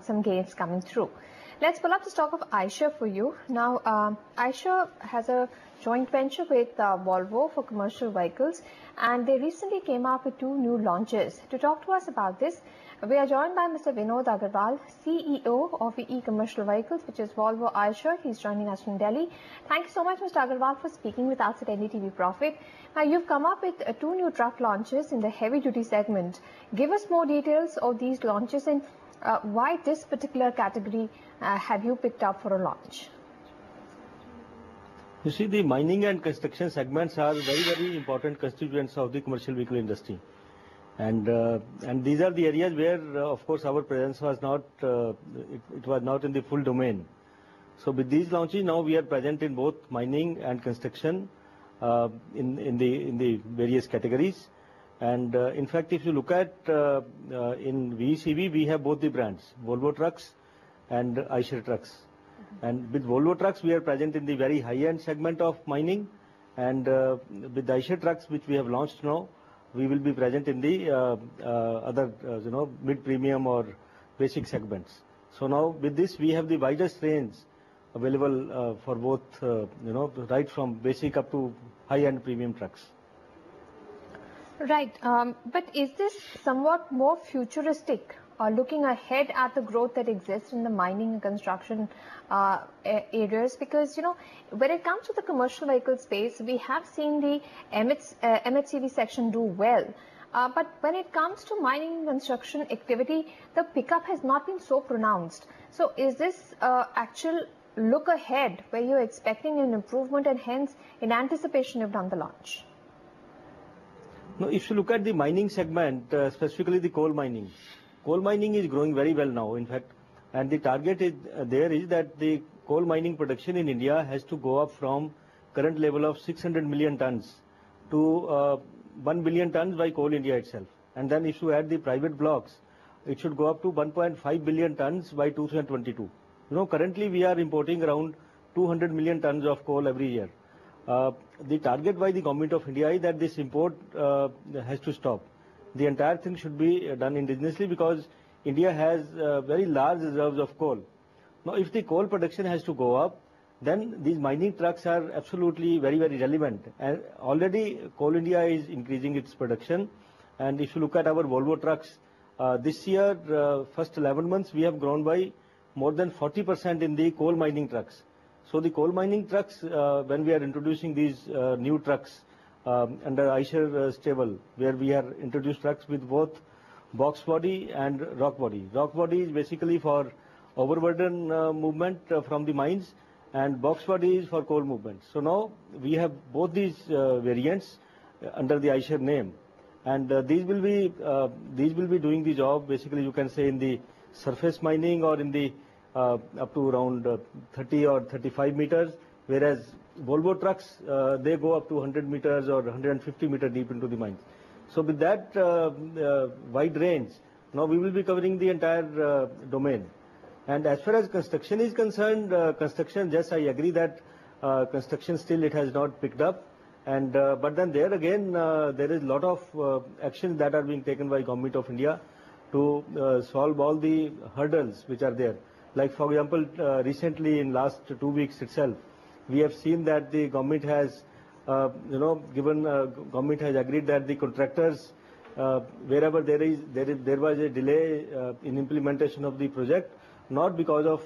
some gains coming through. Let's pull up the stock of Eicher for you. Now, Eicher has a joint venture with Volvo for commercial vehicles, and they recently came up with 2 new launches. To talk to us about this, we are joined by Mr. Vinod Aggarwal, CEO of VE Commercial Vehicles, which is Volvo Eicher. He's joining us from Delhi. Thank you so much, Mr. Aggarwal, for speaking with us at NDTV Profit. Now, you've come up with 2 new truck launches in the heavy-duty segment. Give us more details of these launches and why this particular category have you picked up for a launch? You see, the mining and construction segments are very, very important constituents of the commercial vehicle industry. And these are the areas where, of course, our presence was not, it was not in the full domain. So with these launches, now we are present in both mining and construction in the various categories. And in fact, if you look at in VECV, we have both the brands, Volvo Trucks and Eicher Trucks. And with Volvo Trucks, we are present in the very high-end segment of mining. And with Eicher Trucks, which we have launched now, we will be present in the other, mid-premium or basic segments. So now with this, we have the widest range available for both, right from basic up to high-end premium trucks. Right, but is this somewhat more futuristic, looking ahead at the growth that exists in the mining and construction areas? Because, when it comes to the commercial vehicle space, we have seen the MHCV section do well. But when it comes to mining and construction activity, the pickup has not been so pronounced. So is this actual look ahead where you're expecting an improvement and hence in anticipation you've done the launch? No, if you look at the mining segment, specifically the coal mining is growing very well now, in fact, and the target is that the coal mining production in India has to go up from current level of 600 million tons to 1 billion tons by Coal India itself. And then if you add the private blocks, it should go up to 1.5 billion tons by 2022. Currently we are importing around 200 million tons of coal every year. The target by the government of India is that this import has to stop. The entire thing should be done indigenously because India has very large reserves of coal. Now, if the coal production has to go up, then these mining trucks are absolutely very, very relevant. And already Coal India is increasing its production. And if you look at our Volvo trucks, this year, first 11 months, we have grown by more than 40% in the coal mining trucks. So the coal mining trucks, when we are introducing these new trucks under Eicher stable, where we are introduced trucks with both box body and rock body. Rock body is basically for overburden movement from the mines, and box body is for coal movement. So now we have both these variants under the Eicher name, and these will be doing the job. Basically, you can say in the surface mining or in the up to around 30 or 35 meters, whereas Volvo trucks, they go up to 100 meters or 150 meters deep into the mines. So with that wide range, now we will be covering the entire domain. And as far as construction is concerned, construction, yes, I agree that construction still it has not picked up. And but then there again, there is a lot of actions that are being taken by Government of India to solve all the hurdles which are there. Like, for example, recently in last 2 weeks itself, we have seen that the government has, government has agreed that the contractors, wherever there was a delay in implementation of the project, not because of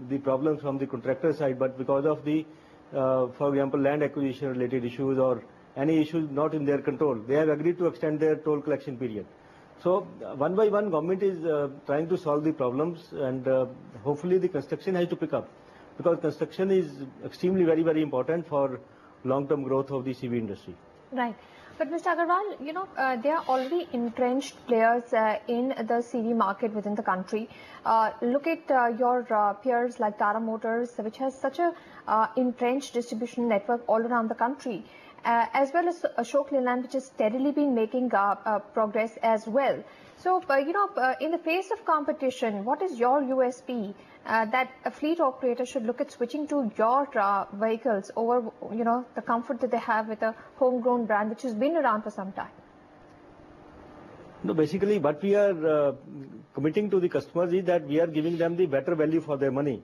the problems from the contractor side, but because of the, for example, land acquisition related issues or any issues not in their control. They have agreed to extend their toll collection period. So one by one, government is trying to solve the problems, and hopefully the construction has to pick up, because construction is extremely very, very important for long-term growth of the CV industry. Right. But Mr. Aggarwal, there are already entrenched players in the CV market within the country. Look at your peers like Tata Motors, which has such a entrenched distribution network all around the country. As well as Ashok Leyland, which has steadily been making progress as well. So, in the face of competition, what is your USP that a fleet operator should look at switching to your vehicles over, the comfort that they have with a homegrown brand which has been around for some time? No, basically what we are committing to the customers is that we are giving them the better value for their money.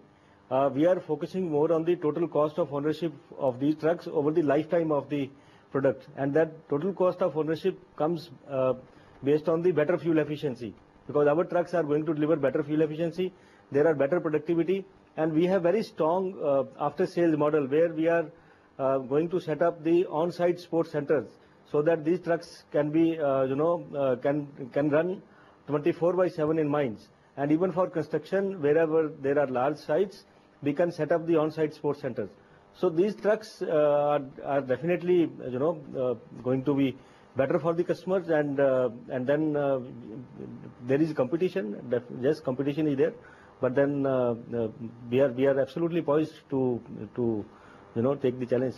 We are focusing more on the total cost of ownership of these trucks over the lifetime of the product, and that total cost of ownership comes based on the better fuel efficiency, because our trucks are going to deliver better fuel efficiency, there are better productivity, and we have very strong after sales model where we are going to set up the on-site sports centers so that these trucks can be can run 24/7 in mines, and even for construction wherever there are large sites we can set up the on-site sports centers. So these trucks are definitely going to be better for the customers, and then there is competition. Yes, competition is there, but then we are absolutely poised to take the challenge.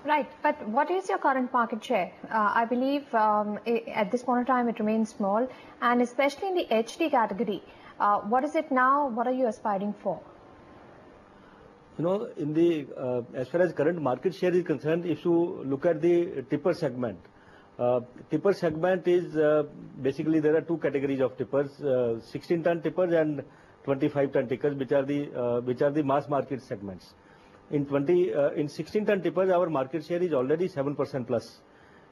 Right, but what is your current market share? I believe at this point in time it remains small, and especially in the HD category. What is it now? What are you aspiring for? In the as far as current market share is concerned, if you look at the tipper segment is basically there are two categories of tippers: 16-ton tippers and 25-ton tippers, which are the mass market segments. In 16-ton tippers, our market share is already 7% plus,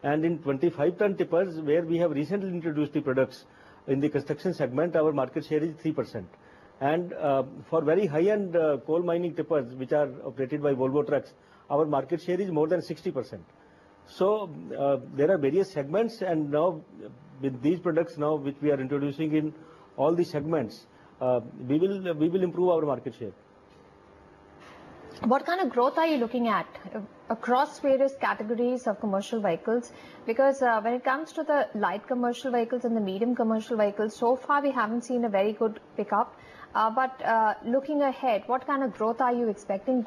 and in 25-ton tippers, where we have recently introduced the products in the construction segment, our market share is 3%. And for very high-end coal mining tippers, which are operated by Volvo trucks, our market share is more than 60%. So there are various segments, and now with these products now which we are introducing in all the segments, we will improve our market share. What kind of growth are you looking at across various categories of commercial vehicles? Because when it comes to the light commercial vehicles and the medium commercial vehicles, so far we haven't seen a very good pickup. But looking ahead, what kind of growth are you expecting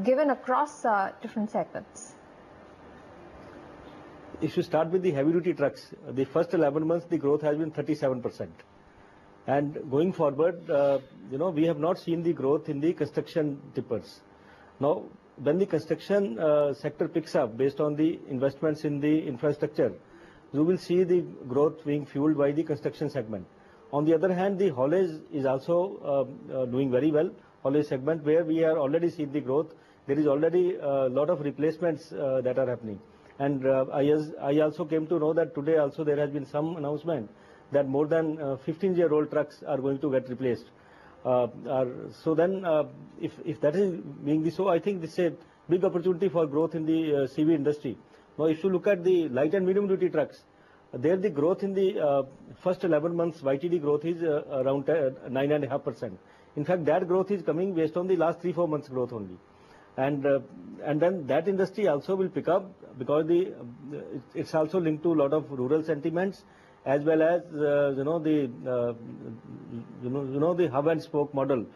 given across different segments? If you start with the heavy-duty trucks, the first 11 months the growth has been 37%. And going forward, we have not seen the growth in the construction tippers. Now, when the construction sector picks up based on the investments in the infrastructure, you will see the growth being fueled by the construction segment. On the other hand, the haulage is also doing very well, haulage segment, where we are already seeing the growth. There is already a lot of replacements that are happening. And I also came to know that today also there has been some announcement that more than 15-year-old trucks are going to get replaced. So then, if that is being so, I think this is a big opportunity for growth in the CV industry. Now, if you look at the light and medium duty trucks, there the growth in the first 11 months YTD growth is around 9.5%. In fact, that growth is coming based on the last 3-4 months growth only. And then that industry also will pick up because it's also linked to a lot of rural sentiments, as well as the hub and spoke model.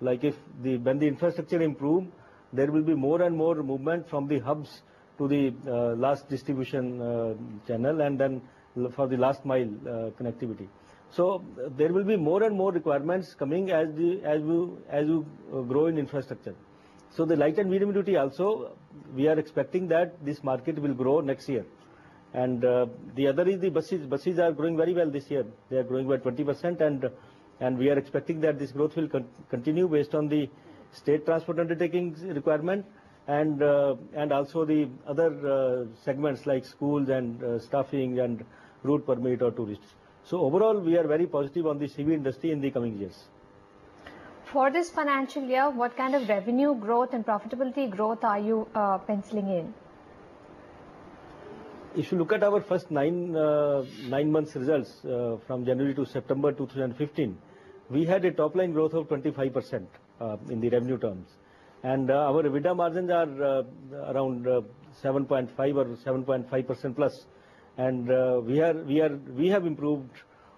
Like when the infrastructure improve, there will be more and more movement from the hubs to the last distribution channel, and then for the last mile connectivity. So there will be more and more requirements coming as you grow in infrastructure. So the light and medium duty also, we are expecting that this market will grow next year. And the other is the buses. Buses are growing very well this year. They are growing by 20%, and we are expecting that this growth will continue based on the state transport undertakings requirement, and also the other segments like schools and staffing and route permit or tourists. So overall, we are very positive on the CV industry in the coming years. For this financial year, what kind of revenue growth and profitability growth are you penciling in? If you look at our first nine months results from January to September 2015, we had a top line growth of 25% in the revenue terms, and our EBITDA margins are around 7.5 or 7.5% plus, and we have improved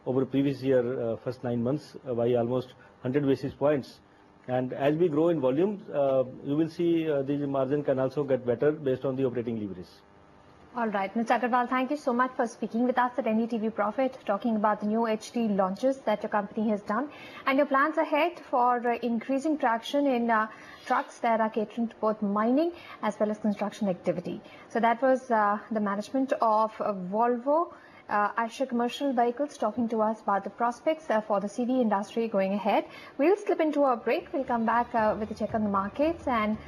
over previous year first 9 months by almost 100 basis points. And as we grow in volumes, you will see the margin can also get better based on the operating leverage. All right, Mr. Aggarwal, thank you so much for speaking with us at NDTV Profit, talking about the new HD launches that your company has done and your plans ahead for increasing traction in trucks that are catering to both mining as well as construction activity. So that was the management of Volvo Eicher Commercial Vehicles, talking to us about the prospects for the CV industry going ahead. We'll slip into a break. We'll come back with a check on the markets and